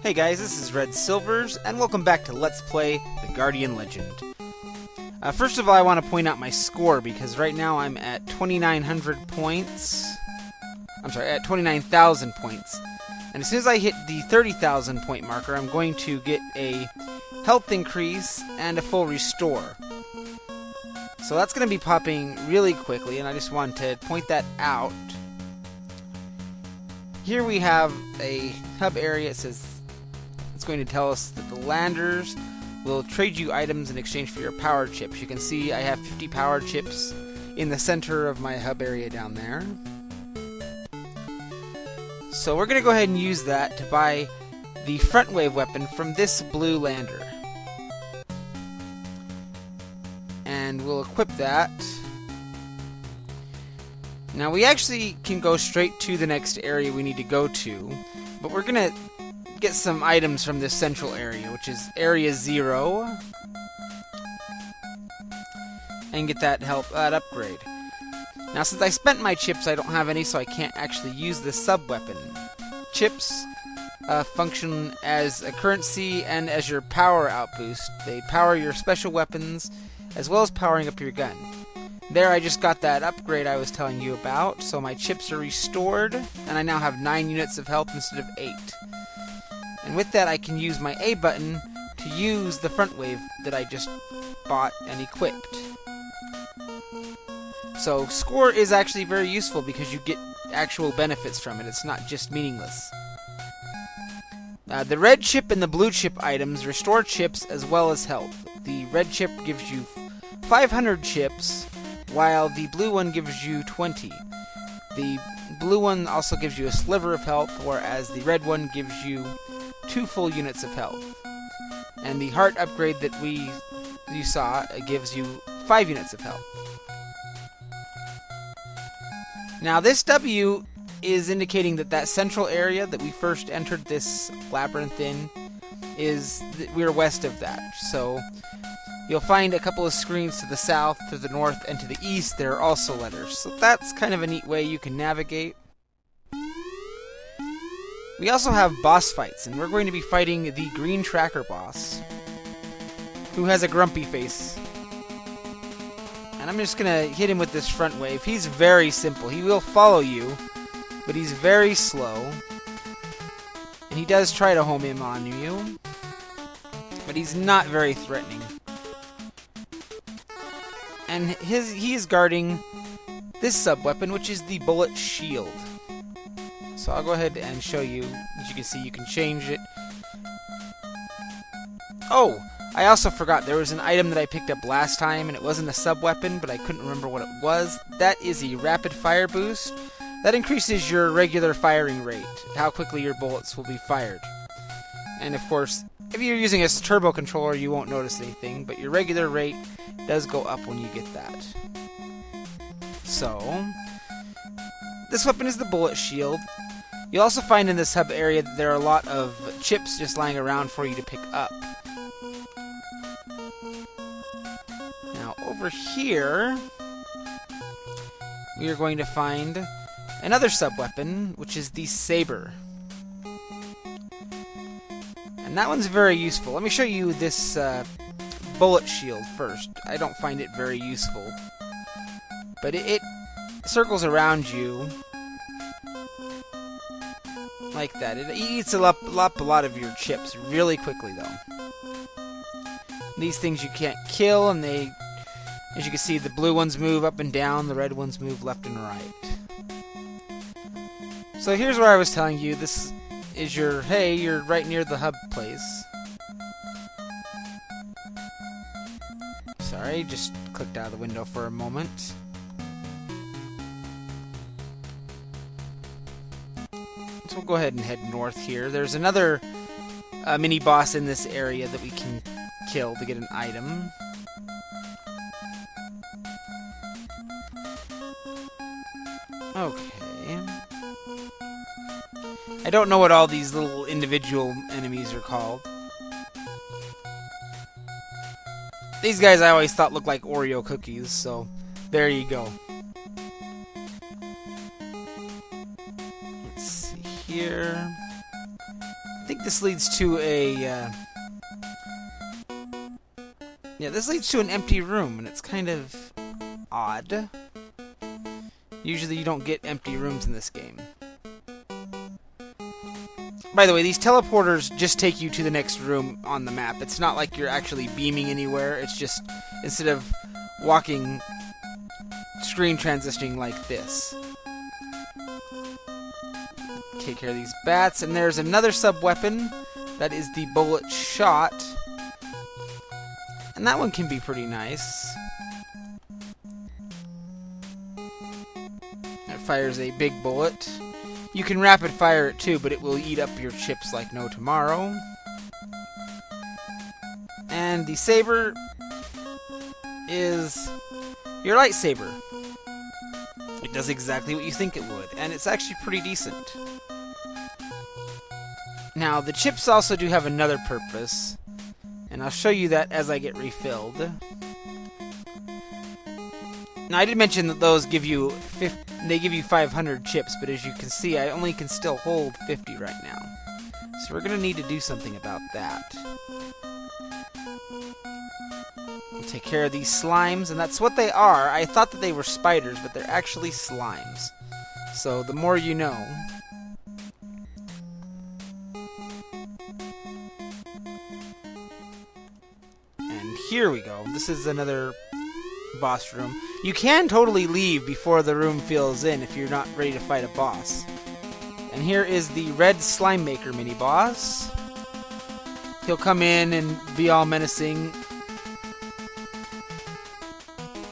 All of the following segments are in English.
Hey guys, this is Red Silvers, and welcome back to Let's Play The Guardian Legend. First of all, I want to point out my score, because right now I'm at 2,900 points. I'm sorry, at 29,000 points. And as soon as I hit the 30,000 point marker, I'm going to get a health increase and a full restore. So that's going to be popping really quickly, and I just wanted to point that out. Here we have a hub area. It says it's going to tell us that the landers will trade you items in exchange for your power chips. You can see I have 50 power chips in the center of my hub area down there. So we're going to go ahead and use that to buy the front wave weapon from this blue lander. And we'll equip that. Now we actually can go straight to the next area we need to go to, but we're going to get some items from this central area, which is Area 0, and get that upgrade. Now since I spent my chips, I don't have any, so I can't actually use the sub-weapon. Chips function as a currency and as your power outboost. They power your special weapons, as well as powering up your gun. There, I just got that upgrade I was telling you about, so my chips are restored, and I now have 9 units of health instead of 8. And with that, I can use my A button to use the front wave that I just bought and equipped. So, score is actually very useful because you get actual benefits from it. It's not just meaningless. The red chip and the blue chip items restore chips as well as health. The red chip gives you 500 chips, while the blue one gives you 20. The blue one also gives you a sliver of health, whereas the red one gives you 2 full units of health. And the heart upgrade that you saw gives you 5 units of health. Now this W is indicating that central area that we first entered this labyrinth in we're west of that. So you'll find a couple of screens to the south, to the north, and to the east. There are also letters. So that's kind of a neat way you can navigate. We also have boss fights, and we're going to be fighting the green tracker boss, who has a grumpy face. And I'm just going to hit him with this front wave. He's very simple. He will follow you, but he's very slow. And he does try to home in on you, but he's not very threatening. And he is guarding this sub-weapon, which is the bullet shield. So I'll go ahead and show you. As you can see, you can change it. Oh! I also forgot, there was an item that I picked up last time, and it wasn't a sub-weapon, but I couldn't remember what it was. That is a rapid fire boost. That increases your regular firing rate, how quickly your bullets will be fired. And of course, if you're using a turbo controller, you won't notice anything, but your regular rate does go up when you get that. So, this weapon is the bullet shield. You'll also find in this hub area that there are a lot of chips just lying around for you to pick up. Now, over here, we are going to find another sub-weapon, which is the saber. And that one's very useful. Let me show you this bullet shield first. I don't find it very useful, but it circles around you like that. It eats a lot of your chips really quickly, though. These things you can't kill, and they, as you can see, the blue ones move up and down, the red ones move left and right. So here's where I was telling you, this is you're right near the hub place. Sorry, just clicked out of the window for a moment. So we'll go ahead and head north here. There's another mini-boss in this area that we can kill to get an item. Okay. I don't know what all these little individual enemies are called. These guys I always thought looked like Oreo cookies, so there you go. Let's see here. think this leads to a... yeah, this leads to an empty room, and it's kind of odd. Usually you don't get empty rooms in this game. By the way, these teleporters just take you to the next room on the map. It's not like you're actually beaming anywhere. It's just, instead of walking, screen transitioning like this. Take care of these bats. And there's another sub-weapon. That is the bullet shot. And that one can be pretty nice. It fires a big bullet. You can rapid fire it too, but it will eat up your chips like no tomorrow. And the saber is your lightsaber. It does exactly what you think it would, and it's actually pretty decent. Now, the chips also do have another purpose, and I'll show you that as I get refilled. Now, I did mention that those give you 500 chips, but as you can see, I only can still hold 50 right now. So we're going to need to do something about that. We'll take care of these slimes, and that's what they are. I thought that they were spiders, but they're actually slimes. So the more you know. And here we go. This is another boss room. You can totally leave before the room fills in if you're not ready to fight a boss. And here is the red slime maker mini boss. He'll come in and be all menacing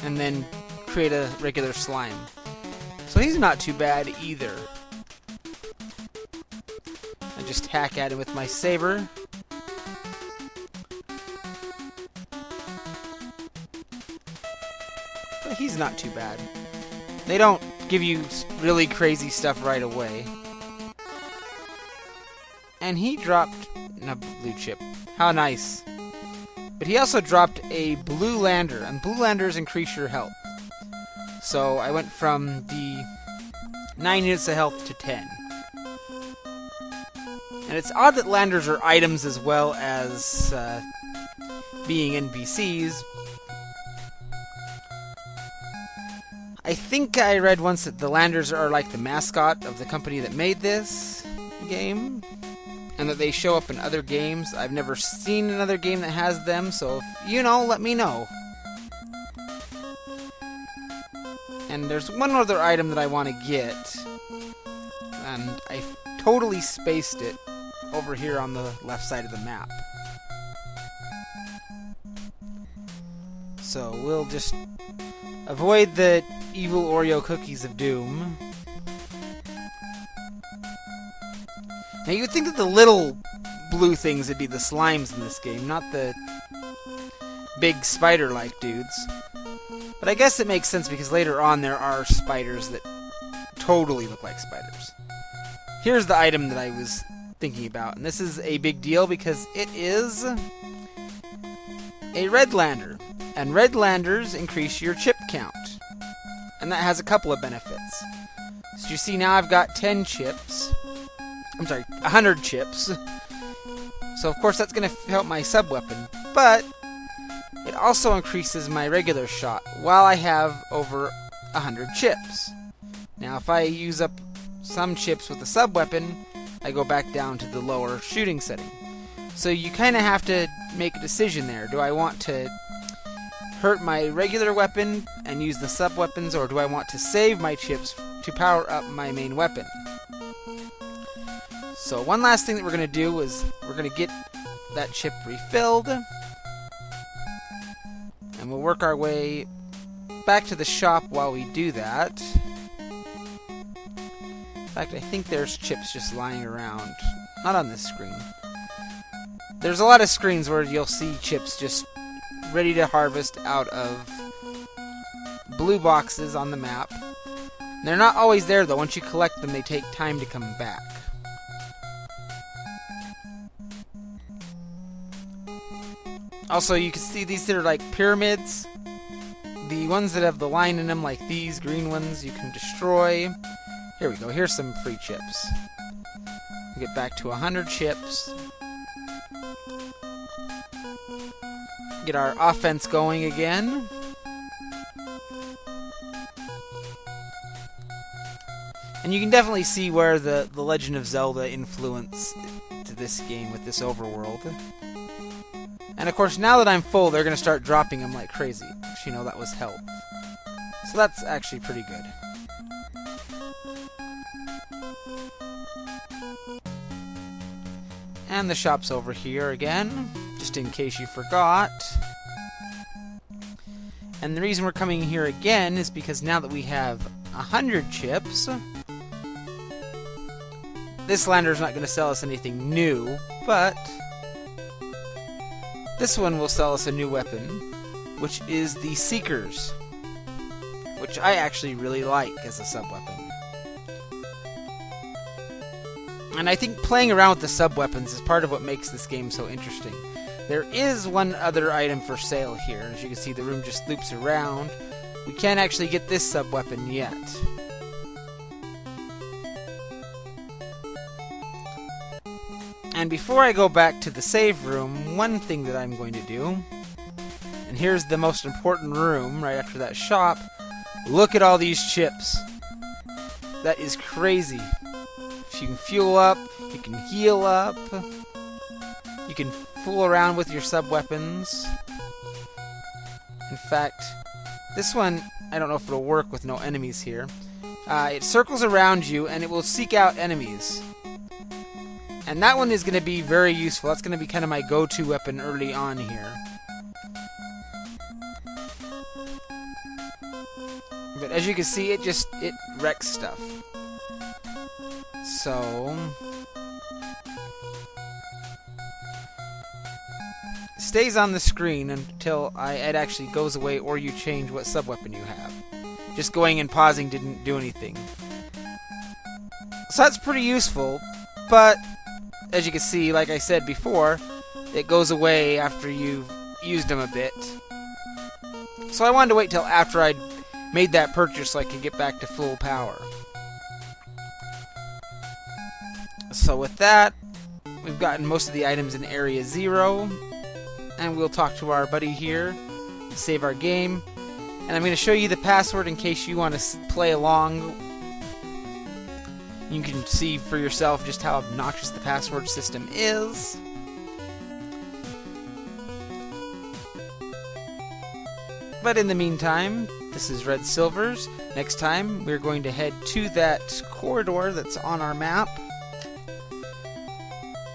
and then create a regular slime. So he's not too bad either. I just hack at him with my saber. But he's not too bad. They don't give you really crazy stuff right away. And he dropped a blue chip. How nice. But he also dropped a blue lander, and blue landers increase your health. So I went from the 9 units of health to 10. And it's odd that landers are items as well as being NPCs. I think I read once that the landers are like the mascot of the company that made this game, and that they show up in other games. I've never seen another game that has them, so if you know, let me know. And there's one other item that I want to get, and I totally spaced it over here on the left side of the map. So we'll just avoid the evil Oreo cookies of doom. Now you would think that the little blue things would be the slimes in this game, not the big spider-like dudes. But I guess it makes sense because later on there are spiders that totally look like spiders. Here's the item that I was thinking about, and this is a big deal because it is a red lander. And red landers increase your chip count. And that has a couple of benefits. So you see now I've got 10 chips. I'm sorry, 100 chips. So of course that's going to help my sub-weapon. But it also increases my regular shot while I have over 100 chips. Now if I use up some chips with the sub-weapon, I go back down to the lower shooting setting. So you kind of have to make a decision there. Do I want to hurt my regular weapon and use the sub-weapons, or do I want to save my chips to power up my main weapon? So one last thing that we're going to do is we're going to get that chip refilled, and we'll work our way back to the shop while we do that. In fact, I think there's chips just lying around. Not on this screen. There's a lot of screens where you'll see chips just ready to harvest out of blue boxes on the map. They're not always there though. Once you collect them, they take time to come back. Also, you can see these that are like pyramids. The ones that have the line in them, like these green ones, you can destroy. Here we go. Here's some free chips. Get back to 100 chips. Get our offense going again. And you can definitely see where the Legend of Zelda influence to this game with this overworld. And of course, now that I'm full, they're going to start dropping them like crazy. Which, you know, that was health. So that's actually pretty good. And the shop's over here again, just in case you forgot. And the reason we're coming here again is because now that we have 100 chips, this lander's not going to sell us anything new, but this one will sell us a new weapon, which is the Seekers, which I actually really like as a sub-weapon. And I think playing around with the sub-weapons is part of what makes this game so interesting. There is one other item for sale here. As you can see, the room just loops around. We can't actually get this sub-weapon yet. And before I go back to the save room, one thing that I'm going to do, and here's the most important room right after that shop, look at all these chips. That is crazy. You can fuel up, you can heal up, you can fool around with your sub-weapons. In fact, this one, I don't know if it'll work with no enemies here. It circles around you and it will seek out enemies. And that one is going to be very useful. That's going to be kind of my go-to weapon early on here. But as you can see, it wrecks stuff. So, it stays on the screen until it actually goes away or you change what sub-weapon you have. Just going and pausing didn't do anything. So that's pretty useful, but as you can see, like I said before, it goes away after you've used them a bit. So I wanted to wait till after I'd made that purchase so I could get back to full power. So with that, we've gotten most of the items in Area 0, and we'll talk to our buddy here to save our game. And I'm going to show you the password in case you want to play along. You can see for yourself just how obnoxious the password system is. But in the meantime, this is Red Silvers. Next time, we're going to head to that corridor that's on our map,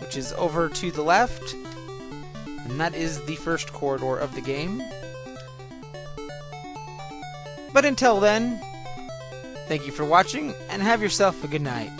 which is over to the left, and that is the first corridor of the game. But until then, thank you for watching, and have yourself a good night.